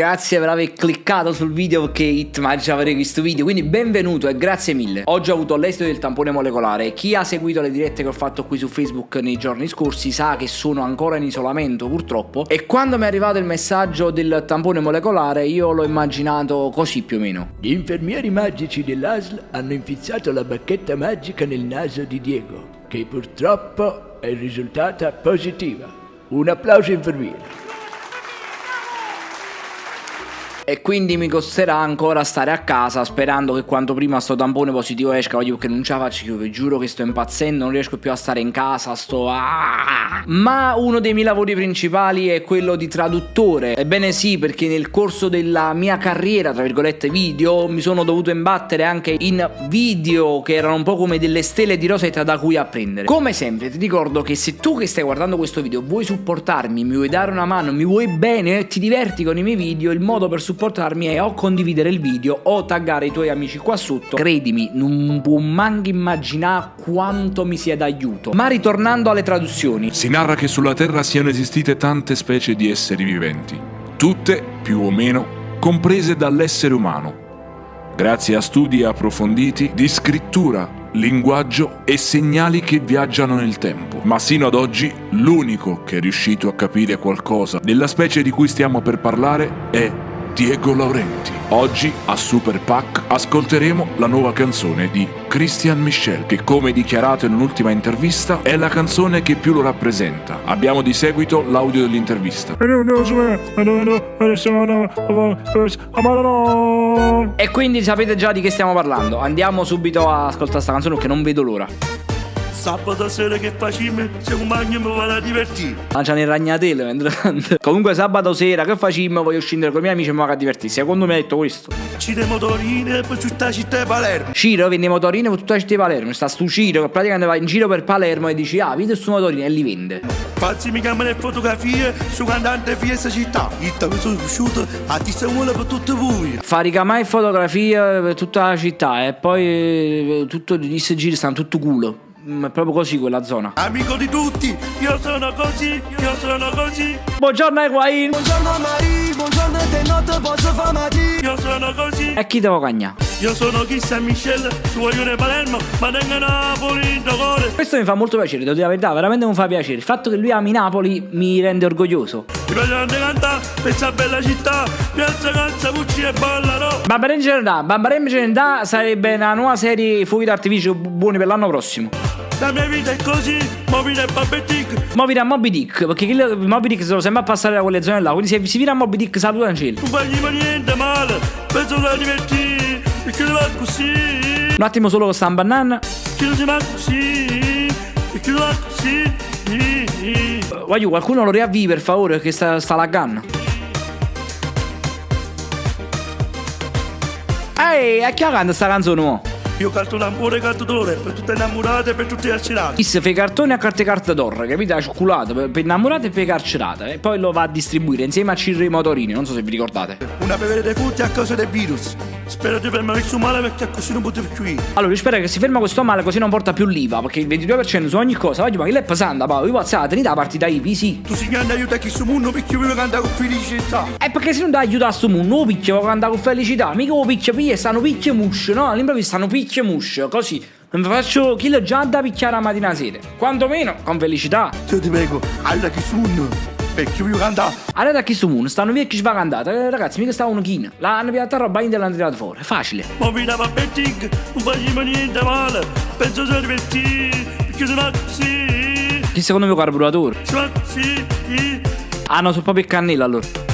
Grazie per aver cliccato sul video perché Hitman già avrei questo video, quindi benvenuto e grazie mille. Oggi ho avuto l'esito del tampone molecolare. Chi ha seguito le dirette che ho fatto qui su Facebook nei giorni scorsi sa che sono ancora in isolamento purtroppo, e quando mi è arrivato il messaggio del tampone molecolare io l'ho immaginato così più o meno. Gli infermieri magici dell'ASL hanno infissato la bacchetta magica nel naso di Diego, che purtroppo è risultata positiva. Un applauso infermieri. E quindi mi costerà ancora stare a casa sperando che quanto prima sto tampone positivo esca, perché non ce la faccio più, vi giuro che sto impazzendo, non riesco più a stare in casa, Ma uno dei miei lavori principali è quello di traduttore. Ebbene sì, perché nel corso della mia carriera, tra virgolette, video, mi sono dovuto imbattere anche in video che erano un po' come delle stelle di Rosetta da cui apprendere. Come sempre ti ricordo che se tu che stai guardando questo video vuoi supportarmi, mi vuoi dare una mano, mi vuoi bene, ti diverti con i miei video, il modo per supportarmi è o condividere il video o taggare i tuoi amici qua sotto. Credimi, non può manco immaginare quanto mi sia d'aiuto. Ma ritornando alle traduzioni, si narra che sulla Terra siano esistite tante specie di esseri viventi, tutte più o meno comprese dall'essere umano, grazie a studi approfonditi di scrittura, linguaggio e segnali che viaggiano nel tempo. Ma sino ad oggi l'unico che è riuscito a capire qualcosa della specie di cui stiamo per parlare è Diego Laurenti. Oggi a Super Pack ascolteremo la nuova canzone di Christian Michel, che come dichiarato in un'ultima intervista è la canzone che più lo rappresenta. Abbiamo di seguito l'audio dell'intervista. E quindi sapete già di che stiamo parlando. Andiamo subito a ascoltare questa canzone perché non vedo l'ora. Sabato sera che facciamo, se un bagno mi vado a divertire. Mangiano il ragnatele mentre. Comunque sabato sera che facciamo? Voglio scendere con i miei amici e mi vado a divertirsi. Secondo me ha detto questo. Ciro motorine per tutta la città di Palermo. Ciro vende motorine per tutta la città di Palermo. Sta stu Ciro che praticamente va in giro per Palermo e dice vedi su motorine e li vende. Pazzi mi chiamano le fotografie su cantante di questa città. Io mi sono conosciuto a testimone per tutti voi. Fa ricamare fotografie per tutta la città e poi tutto di questi giri stanno tutto culo. È proprio così quella zona. Amico di tutti, io sono così, io sono così. Buongiorno Higuain. Buongiorno Marie, buongiorno te notte posso fare matì. Io sono così. E chi devo cagnare? Io sono Christian Michel, su voglio Palermo, ma tengo Napoli in cuore. Questo mi fa molto piacere, devo dire la verità, veramente mi fa piacere. Il fatto che lui ami Napoli mi rende orgoglioso. Mi piace cantare, questa bella città, piazza calza, cucci e ballano. Bambarem Generalità sarebbe una nuova serie fuochi d'artificio buoni per l'anno prossimo. La mia vita è così, Moby e Moby Dick. Mo vira Moby Dick, perché Moby Dick sono sempre a passare da quelle zone là, quindi se si vira Moby Dick saluta in cielo. Non fagli niente male, penso che la divertire, perché non va così. Un attimo solo con sta banana. Perché non si va così, perché non va così. Voglio qualcuno lo riavvii per favore, perché sta laggando. Ehi, e chi canta sta canzone mo? Io canto l'amore cantatore per tutte le innamorate e per tutte le carcerate. Issa fa i cartoni a carte d'oro, capite? La cioccolata per innamorate e per carcerate. E poi lo va a distribuire insieme a Cirri i motorini, non so se vi ricordate. Una bevere dei frutti a causa del virus. Spero di fermare il male perché così non potevo più io. Allora, io spero che si ferma questo male così non porta più l'IVA, perché il 22% su ogni cosa. Voglio, ma che è pesante, Paolo? Io posso tenere la partita IVA, sì. Tu si chiama aiuta chi su mondo perché io voglio cantare con felicità. E perché se non dai aiuto a sto mondo, lo picchio, voglio cantare con felicità. Mica lo picchio, piglia, stanno picchio muscio, no? All'improvviso stanno picchio muscio, così. Non faccio chi lo già da picchiare la mattina sera. Quantomeno con felicità. Io ti prego, aiuta chi su mondo perché io voglio cantare. Allora chi su mondo, stanno via chi ci va cantare. Ragazzi, mica sta uno china. L'hanno piatta roba in l'hanno tirato fuori. Facile. Ma vina va betting, non fagli niente male. Penso si divertire, perché sono così. Chi secondo me è il carburatore? Sono così. Ah no, sono proprio il cannello allora.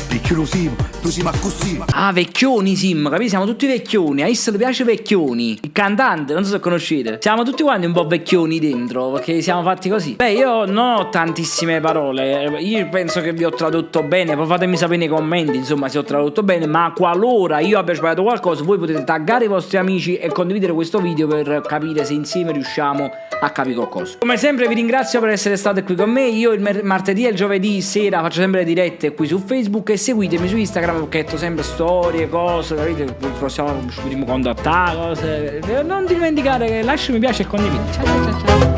Vecchio Sim, tu si ma così. Ah, vecchioni Sim, capito? Siamo tutti vecchioni. A Issa le piace vecchioni. Il cantante, non so se conoscete. Siamo tutti quanti un po' vecchioni dentro, perché siamo fatti così. Beh, io non ho tantissime parole. Io penso che vi ho tradotto bene. Poi fatemi sapere nei commenti, insomma, se ho tradotto bene. Ma qualora io abbia sbagliato qualcosa, voi potete taggare i vostri amici e condividere questo video per capire se insieme riusciamo a capire qualcosa. Come sempre vi ringrazio per essere state qui con me. Io il martedì e il giovedì sera faccio sempre le dirette qui su Facebook, e seguitemi su Instagram perché metto sempre storie, cose, capite? Possiamo contattare, cose. Non dimenticare che lascia mi piace e condividi. Ciao ciao ciao ciao.